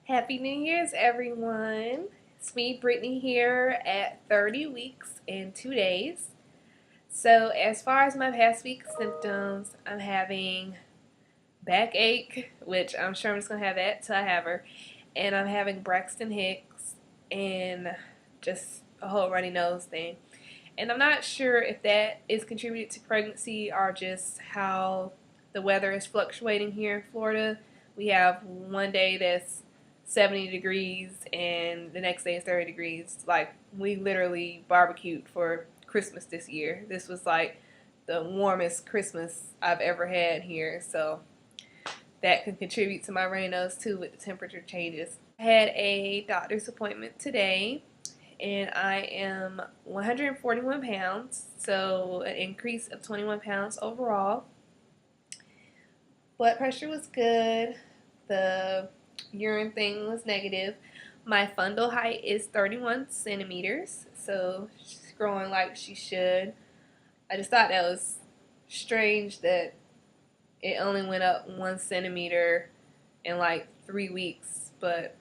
Happy New Year's, everyone. It's me, Brittany, here at 30 weeks and 2 days. So, as far as my past week symptoms, I'm having backache, which I'm sure I'm just going to have that till I have her. And I'm having Braxton Hicks and just a whole runny nose thing. And I'm not sure if that is contributed to pregnancy or just how the weather is fluctuating here in Florida. We have one day that's 70 degrees and the next day is 30 degrees. Like, we literally barbecued for Christmas this year. This was like the warmest Christmas I've ever had here. So that can contribute to my runny nose too with the temperature changes. I had a doctor's appointment today and I am 141 pounds, so an increase of 21 pounds overall. Blood pressure was good. The urine thing was negative. My fundal height is 31 centimeters, so she's growing like she should. I just thought that was strange that it only went up 1 centimeter in like 3 weeks, but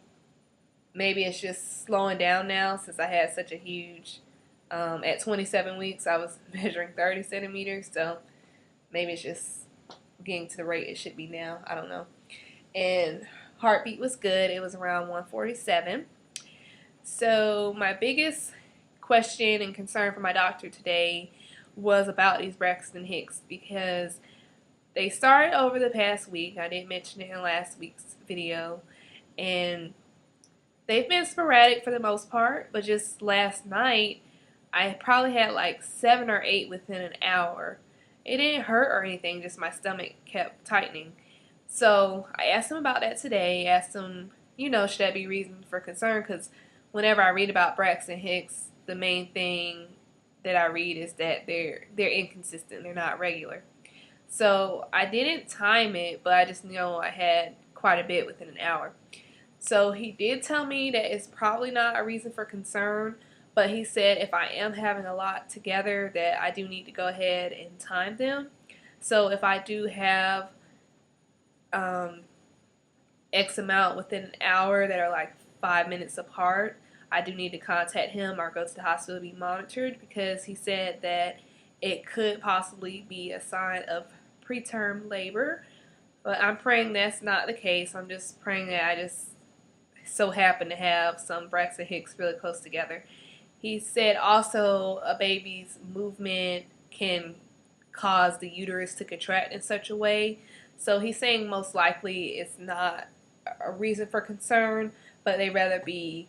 maybe it's just slowing down now since I had such a huge, at 27 weeks I was measuring 30 centimeters, so maybe it's just getting to the rate it should be now. I don't know. And heartbeat was good. It was around 147. So my biggest question and concern for my doctor today was about these Braxton Hicks because they started over the past week. I didn't mention it in last week's video. And they've been sporadic for the most part, but just last night I probably had like 7 or 8 within an hour. It didn't hurt or anything, just my stomach kept tightening. So I asked him about that today. Asked him, should that be reason for concern? Because whenever I read about Braxton Hicks, the main thing that I read is that they're inconsistent. They're not regular. So I didn't time it, but I just know I had quite a bit within an hour. So he did tell me that it's probably not a reason for concern, but he said if I am having a lot together that I do need to go ahead and time them. So if I do have X amount within an hour that are like 5 minutes apart, I do need to contact him or go to the hospital to be monitored because he said that it could possibly be a sign of preterm labor. But I'm praying that's not the case. I'm just praying that I just so happen to have some Braxton Hicks really close together. He said also a baby's movement can cause the uterus to contract in such a way. So he's saying most likely it's not a reason for concern, but they'd rather be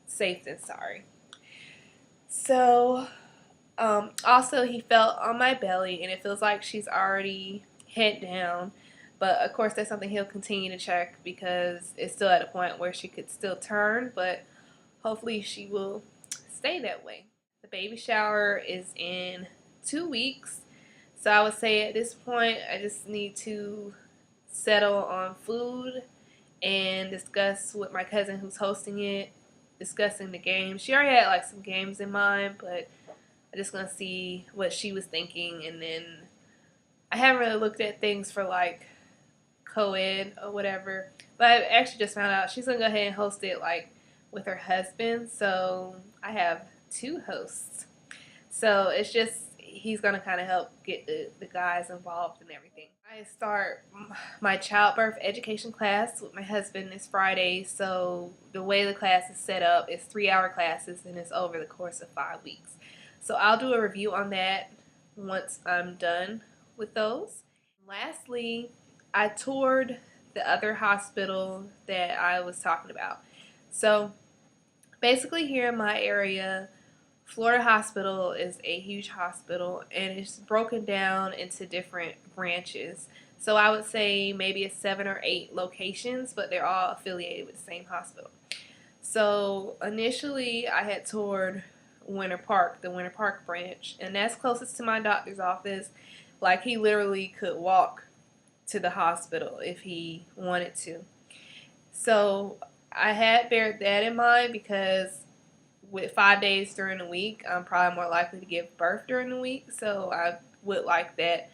safe than sorry. So also he felt on my belly and it feels like she's already head down. But of course that's something he'll continue to check because it's still at a point where she could still turn, but hopefully she will stay that way. The baby shower is in 2 weeks. So I would say at this point I just need to settle on food and discuss with my cousin who's hosting it, discussing the games. She already had like some games in mind, but I'm just gonna see what she was thinking, and then I haven't really looked at things for like co-ed or whatever. But I actually just found out she's gonna go ahead and host it like with her husband, so I have 2 hosts. So it's just he's gonna kind of help get the guys involved and everything. I start my childbirth education class with my husband this Friday. So the way the class is set up is 3-hour classes and it's over the course of 5 weeks. So I'll do a review on that once I'm done with those. Lastly, I toured the other hospital that I was talking about. So basically here in my area, Florida Hospital is a huge hospital and it's broken down into different branches. So I would say maybe it's 7 or 8 locations, but they're all affiliated with the same hospital. So initially I had toured Winter Park, the Winter Park branch, and that's closest to my doctor's office. Like he literally could walk to the hospital if he wanted to. So I had bear that in mind because with 5 days during the week, I'm probably more likely to give birth during the week. So I would like that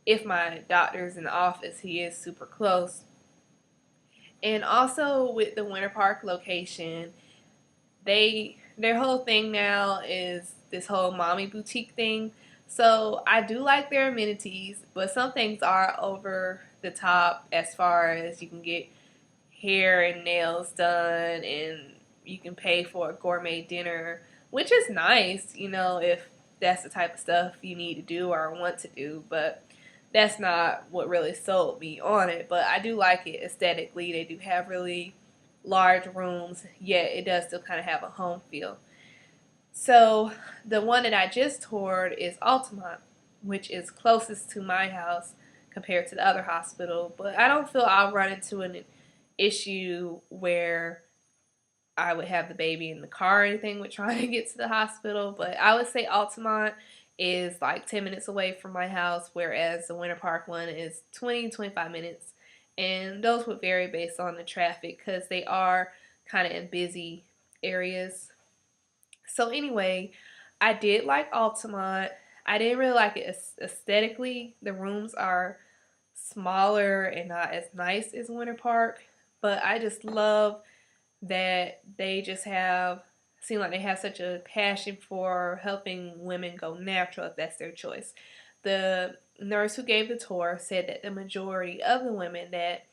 if my doctor's in the office, he is super close. And also with the Winter Park location, their whole thing now is this whole mommy boutique thing. So I do like their amenities, but some things are over the top as far as you can get hair and nails done and you can pay for a gourmet dinner, which is nice, if that's the type of stuff you need to do or want to do, but that's not what really sold me on it. But I do like it aesthetically. They do have really large rooms, yet it does still kind of have a home feel. So the one that I just toured is Altamont, which is closest to my house compared to the other hospital. But I don't feel I'll run into an issue where I would have the baby in the car or anything with trying to get to the hospital. But I would say Altamont is like 10 minutes away from my house, whereas the Winter Park one is 20-25 minutes. And those would vary based on the traffic because they are kind of in busy areas. So anyway, I did like Altamont. I didn't really like it aesthetically. The rooms are smaller and not as nice as Winter Park, but I just love that they just seem like they have such a passion for helping women go natural if that's their choice. The nurse who gave the tour said that the majority of the women that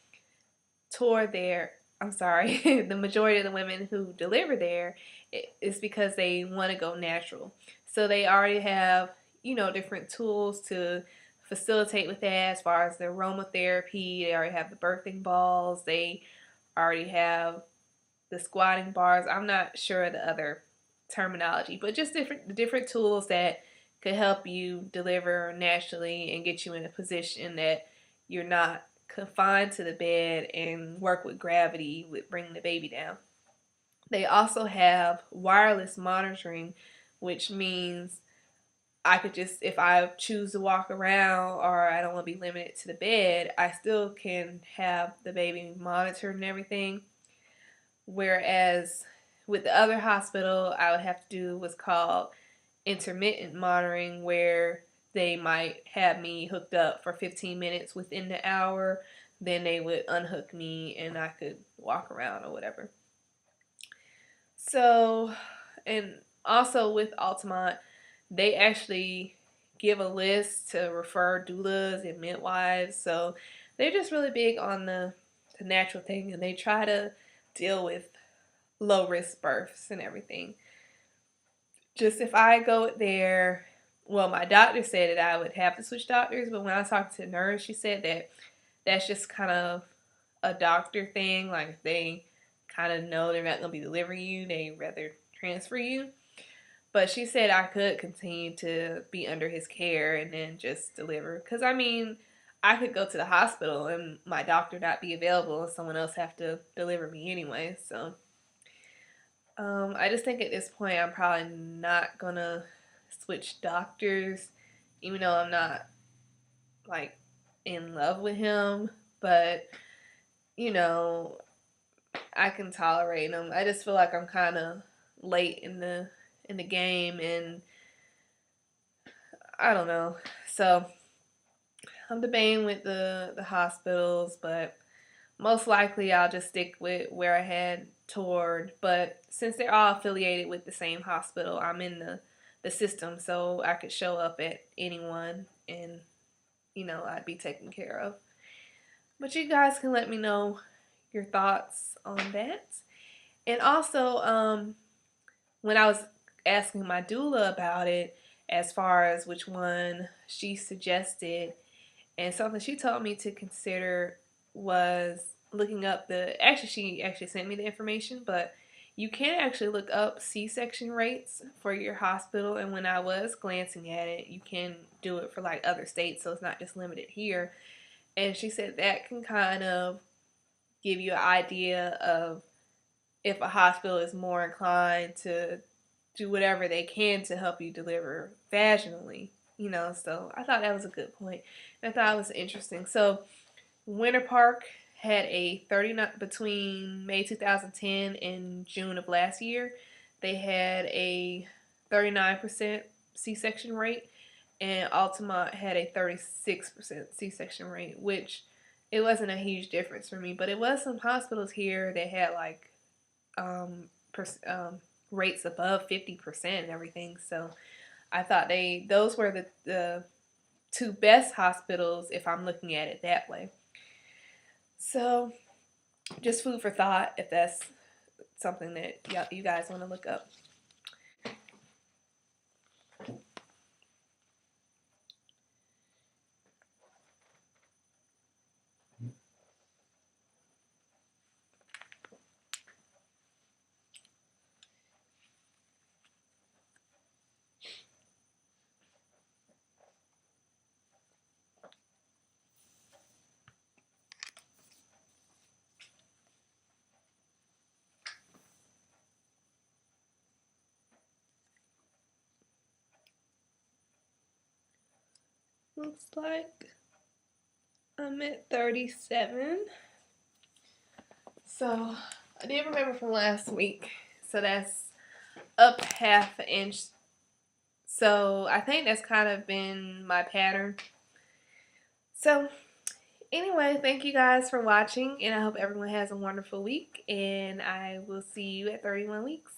tour there, I'm sorry, the majority of the women who deliver there is because they want to go natural. So they already have, different tools to facilitate with that as far as the aromatherapy. They already have the birthing balls. They already have the squatting bars. I'm not sure the other terminology, but just different tools that could help you deliver naturally and get you in a position that you're not confined to the bed and work with gravity with bringing the baby down. They also have wireless monitoring, which means I could just, if I choose to walk around or I don't want to be limited to the bed, I still can have the baby monitored and everything. Whereas with the other hospital, I would have to do what's called intermittent monitoring, where they might have me hooked up for 15 minutes within the hour, then they would unhook me and I could walk around or whatever. So, and also with Altamont, they actually give a list to refer doulas and midwives. So they're just really big on the natural thing, and they try to deal with low risk births and everything. Just if I go there, well, my doctor said that I would have to switch doctors, but when I talked to the nurse, she said that that's just kind of a doctor thing. Like they kind of know they're not going to be delivering you, they rather transfer you. But she said I could continue to be under his care and then just deliver. Because I mean, I could go to the hospital and my doctor not be available and someone else have to deliver me anyway. So I just think at this point I'm probably not gonna switch doctors, even though I'm not like in love with him. But you know, I can tolerate him. I just feel like I'm kind of late in the game, and I don't know. So I'm debating with the hospitals, but most likely I'll just stick with where I had toured. But since they're all affiliated with the same hospital, I'm in the system, so I could show up at anyone and I'd be taken care of. But you guys can let me know your thoughts on that. And also, when I was asking my doula about it, as far as which one she suggested, and something she told me to consider was looking up she actually sent me the information, but you can actually look up C-section rates for your hospital. And when I was glancing at it, you can do it for like other states, so it's not just limited here. And she said that can kind of give you an idea of if a hospital is more inclined to do whatever they can to help you deliver vaginally, So I thought that was a good point. I thought it was interesting. So Winter Park had a 39 between May 2010 and June of last year. They had a 39% C-section rate, and Altamont had a 36% C-section rate, which it wasn't a huge difference for me. But it was some hospitals here that had like per, rates above 50% and everything. So I thought those were the two best hospitals if I'm looking at it that way. So just food for thought if that's something that you guys want to look up. Looks like I'm at 37. So I did remember from last week. So that's up half an inch. So I think that's kind of been my pattern. So anyway, thank you guys for watching, and I hope everyone has a wonderful week, and I will see you at 31 weeks.